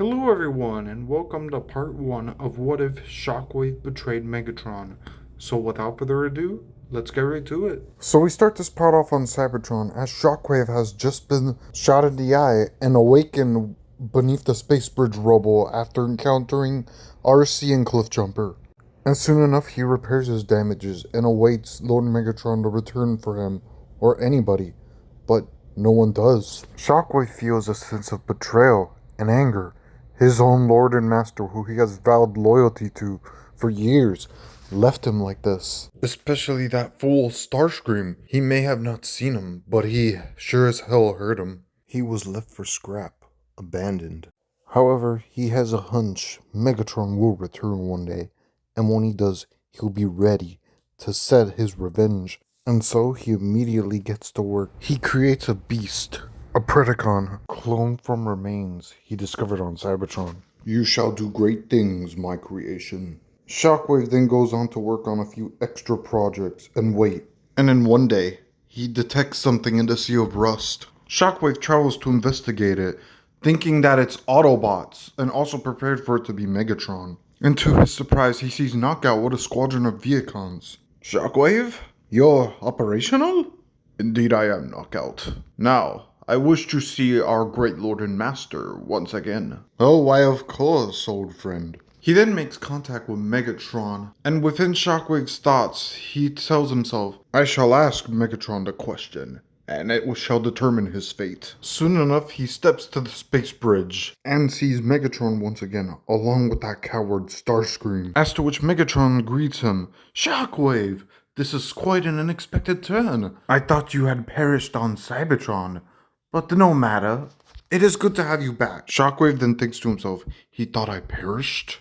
Hello everyone, and welcome to part 1 of What If Shockwave Betrayed Megatron. So without further ado, let's get right to it. So we start this part off on Cybertron as Shockwave has just been shot in the eye and awakened beneath the space bridge rubble after encountering RC and Cliffjumper. And soon enough he repairs his damages and awaits Lord Megatron to return for him, or anybody, but no one does. Shockwave feels a sense of betrayal and anger. His own lord and master, who he has vowed loyalty to for years, left him like this. Especially that fool Starscream. He may have not seen him, but he sure as hell heard him. He was left for scrap, abandoned. However, he has a hunch Megatron will return one day, and when he does, he'll be ready to set his revenge. And so he immediately gets to work. He creates a beast, a Predacon, cloned from remains he discovered on Cybertron. You shall do great things, my creation. Shockwave then goes on to work on a few extra projects and wait. And then one day, he detects something in the sea of rust. Shockwave travels to investigate it, thinking that it's Autobots, and also prepared for it to be Megatron. And to his surprise, he sees Knockout with a squadron of Vehicons. Shockwave? You're operational? Indeed I am, Knockout. Now, I wish to see our great lord and master once again. Oh, why of course, old friend. He then makes contact with Megatron, and within Shockwave's thoughts, he tells himself, I shall ask Megatron the question, and it shall determine his fate. Soon enough, he steps to the space bridge, and sees Megatron once again, along with that coward Starscream. As to which Megatron greets him, Shockwave, this is quite an unexpected turn. I thought you had perished on Cybertron. But no matter, it is good to have you back. Shockwave then thinks to himself, he thought I perished?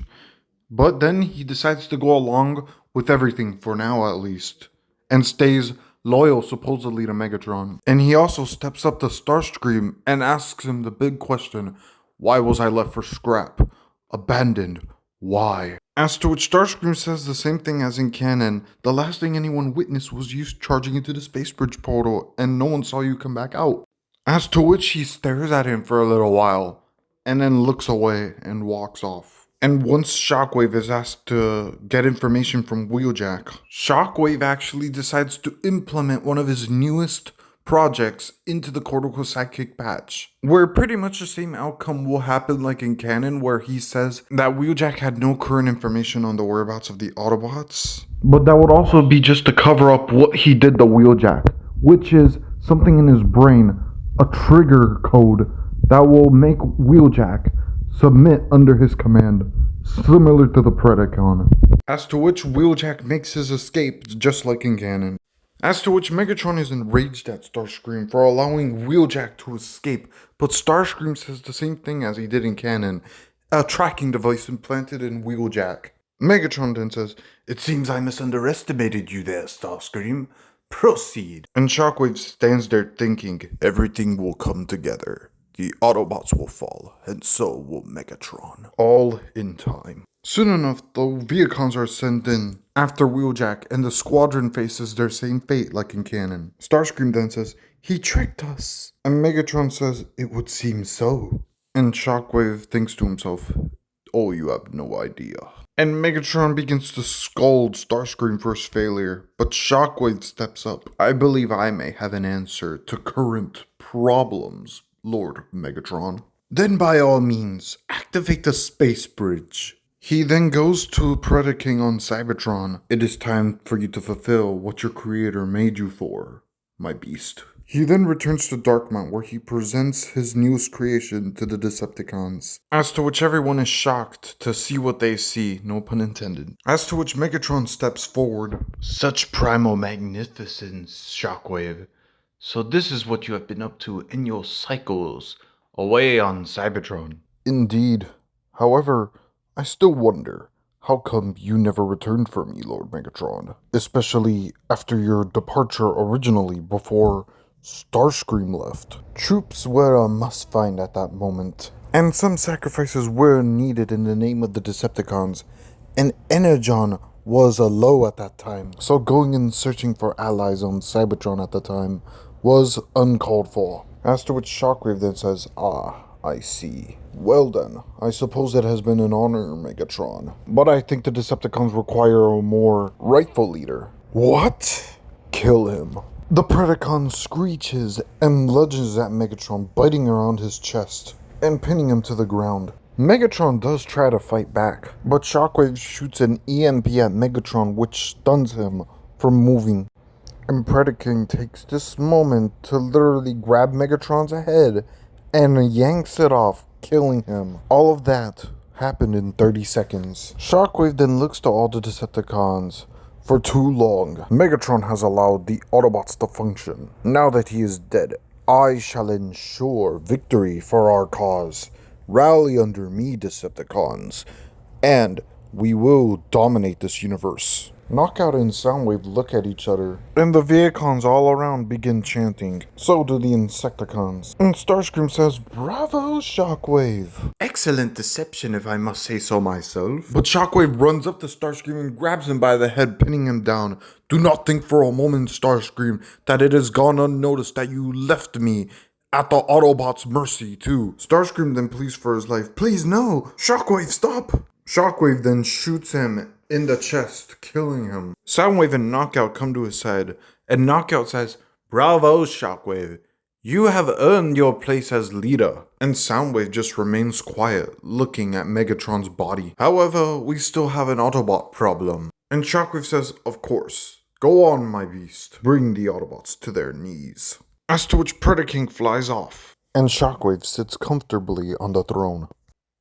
But then he decides to go along with everything, for now at least, and stays loyal supposedly to Megatron. And he also steps up to Starscream and asks him the big question, why was I left for scrap? Abandoned. Why? As to which Starscream says the same thing as in canon. The last thing anyone witnessed was you charging into the space bridge portal, and no one saw you come back out. As to which he stares at him for a little while, and then looks away and walks off. And once Shockwave is asked to get information from Wheeljack, Shockwave actually decides to implement one of his newest projects into the Cortical Sidekick patch, where pretty much the same outcome will happen like in canon, where he says that Wheeljack had no current information on the whereabouts of the Autobots. But that would also be just to cover up what he did to Wheeljack, which is something in his brain, a trigger code that will make Wheeljack submit under his command, similar to the Predacon. As to which Wheeljack makes his escape, just like in canon. As to which Megatron is enraged at Starscream for allowing Wheeljack to escape, but Starscream says the same thing as he did in canon, a tracking device implanted in Wheeljack. Megatron then says, it seems I misunderestimated you there, Starscream. Proceed. And Shockwave stands there thinking, everything will come together. The Autobots will fall, and so will Megatron. All in time. Soon enough, the Vehicons are sent in after Wheeljack, and the squadron faces their same fate like in canon. Starscream then says, he tricked us. And Megatron says, it would seem so. And Shockwave thinks to himself, oh, you have no idea. And Megatron begins to scold Starscream for his failure, but Shockwave steps up. I believe I may have an answer to current problems, Lord Megatron. Then by all means, activate the space bridge. He then goes to Predacon on Cybertron. It is time for you to fulfill what your creator made you for, my beast. He then returns to Darkmount, where he presents his newest creation to the Decepticons. As to which everyone is shocked to see what they see, no pun intended. As to which Megatron steps forward. Such primal magnificence, Shockwave. So this is what you have been up to in your cycles away on Cybertron. Indeed. However, I still wonder, how come you never returned for me, Lord Megatron? Especially after your departure originally, before Starscream left. Troops were a must-find at that moment, and some sacrifices were needed in the name of the Decepticons, and Energon was a low at that time, so going and searching for allies on Cybertron at the time was uncalled for. As to which Shockwave then says, I see. Well then, I suppose it has been an honor, Megatron. But I think the Decepticons require a more rightful leader. What? Kill him. The Predacon screeches and lunges at Megatron, biting around his chest and pinning him to the ground. Megatron does try to fight back, but Shockwave shoots an EMP at Megatron, which stuns him from moving. And Predacon takes this moment to literally grab Megatron's head and yanks it off, killing him. All of that happened in 30 seconds. Shockwave then looks to all the Decepticons. For too long, Megatron has allowed the Autobots to function. Now that he is dead, I shall ensure victory for our cause. Rally under me, Decepticons, and we will dominate this universe. Knockout and Soundwave look at each other, and the Vehicons all around begin chanting. So do the Insecticons. And Starscream says, "Bravo, Shockwave!" Excellent deception, if I must say so myself. But Shockwave runs up to Starscream and grabs him by the head, pinning him down. "Do not think for a moment, Starscream, that it has gone unnoticed that you left me at the Autobots' mercy, too." Starscream then pleads for his life. "Please, no! Shockwave, stop!" Shockwave then shoots him in the chest, killing him. Soundwave and Knockout come to his side, and Knockout says, "Bravo, Shockwave. You have earned your place as leader." And Soundwave just remains quiet, looking at Megatron's body. "However, we still have an Autobot problem." And Shockwave says, "Of course. Go on, my beast. Bring the Autobots to their knees." As to which Predacon flies off, and Shockwave sits comfortably on the throne.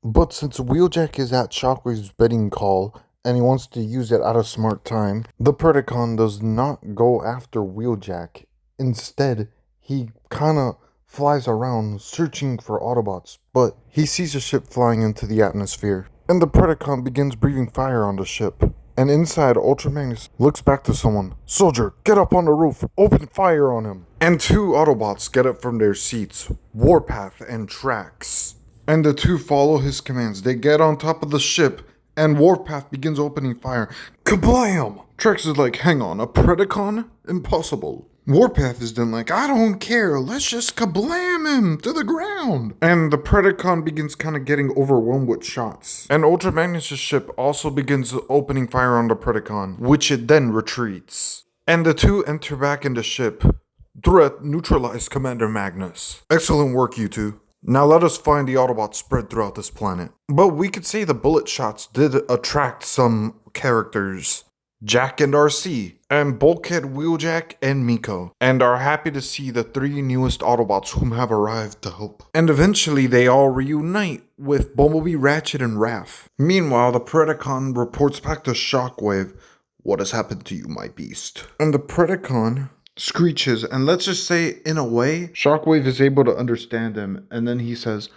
But since Wheeljack is at Shockwave's bedding call, and he wants to use it at a smart time, the Predacon does not go after Wheeljack. Instead, he kinda flies around searching for Autobots, but he sees a ship flying into the atmosphere, and the Predacon begins breathing fire on the ship. And inside, Ultra Magnus looks back to someone. "Soldier, get up on the roof, open fire on him." And two Autobots get up from their seats, Warpath and Trax. And the two follow his commands. They get on top of the ship, and Warpath begins opening fire. Kablam! Trax is like, "Hang on, a Predacon? Impossible." Warpath is then like, "I don't care, let's just kablam him to the ground." And the Predacon begins kind of getting overwhelmed with shots. And Ultra Magnus' ship also begins opening fire on the Predacon, which it then retreats. And the two enter back in the ship. "Threat neutralized, Commander Magnus." "Excellent work, you two. Now let us find the Autobots spread throughout this planet." But we could say the bullet shots did attract some characters. Jack and RC, and Bulkhead, Wheeljack, and Miko, and are happy to see the three newest Autobots whom have arrived to help. And eventually they all reunite with Bumblebee, Ratchet, and Raph. Meanwhile, the Predacon reports back to Shockwave, "What has happened to you, my beast?" And the Predacon screeches, and let's just say, in a way, Shockwave is able to understand him, and then he says,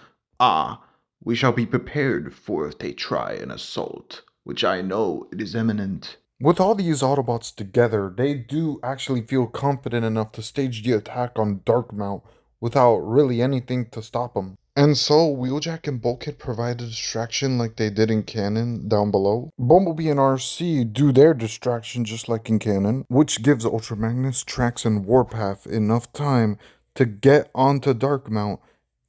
"We shall be prepared for if they try an assault, which I know it is imminent." With all these Autobots together, they do actually feel confident enough to stage the attack on Darkmount without really anything to stop them. And so, Wheeljack and Bulkhead provide a distraction like they did in canon down below. Bumblebee and RC do their distraction just like in canon, which gives Ultra Magnus, Trax, and Warpath enough time to get onto Darkmount,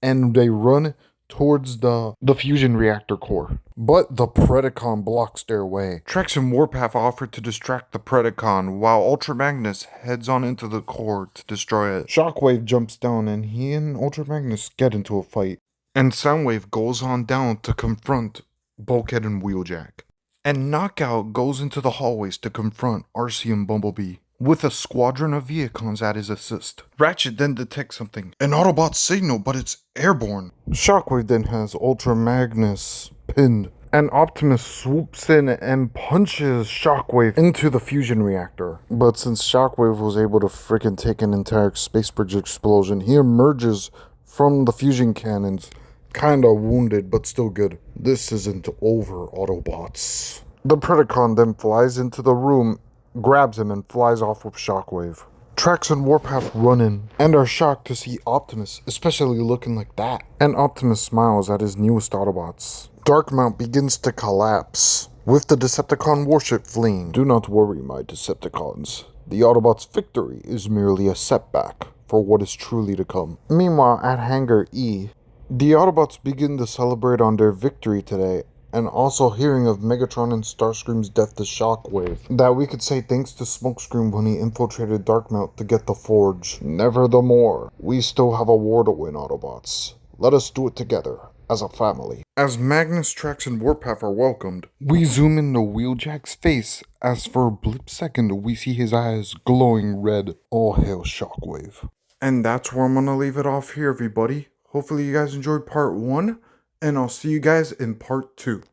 and they run towards the fusion reactor core. But the Predacon blocks their way. Trax and Warpath offer to distract the Predacon, while Ultra Magnus heads on into the core to destroy it. Shockwave jumps down, and he and Ultra Magnus get into a fight. And Soundwave goes on down to confront Bulkhead and Wheeljack. And Knockout goes into the hallways to confront RC and Bumblebee, with a squadron of Vehicons at his assist. Ratchet then detects something. An Autobot signal, but it's airborne. Shockwave then has Ultra Magnus pinned. And Optimus swoops in and punches Shockwave into the fusion reactor. But since Shockwave was able to freaking take an entire space bridge explosion, he emerges from the fusion cannons, kinda wounded, but still good. This isn't over, Autobots. The Predacon then flies into the room, grabs him, and flies off with Shockwave. Trax and Warpath run in, and are shocked to see Optimus, especially looking like that. And Optimus smiles at his newest Autobots. Darkmount begins to collapse, with the Decepticon warship fleeing. "Do not worry, my Decepticons. The Autobots' victory is merely a setback for what is truly to come." Meanwhile, at Hangar E, The Autobots begin to celebrate on their victory today, and also hearing of Megatron and Starscream's death to Shockwave. That we could say thanks to Smokescreen when he infiltrated Darkmount to get the Forge. Nevertheless, we still have a war to win, Autobots. Let us do it together, as a family. As Magnus, Trax, and Warpath are welcomed, we zoom into Wheeljack's face, as for a blip second we see his eyes glowing red. All hail Shockwave. And that's where I'm gonna leave it off here, everybody. Hopefully you guys enjoyed part 1, and I'll see you guys in part 2.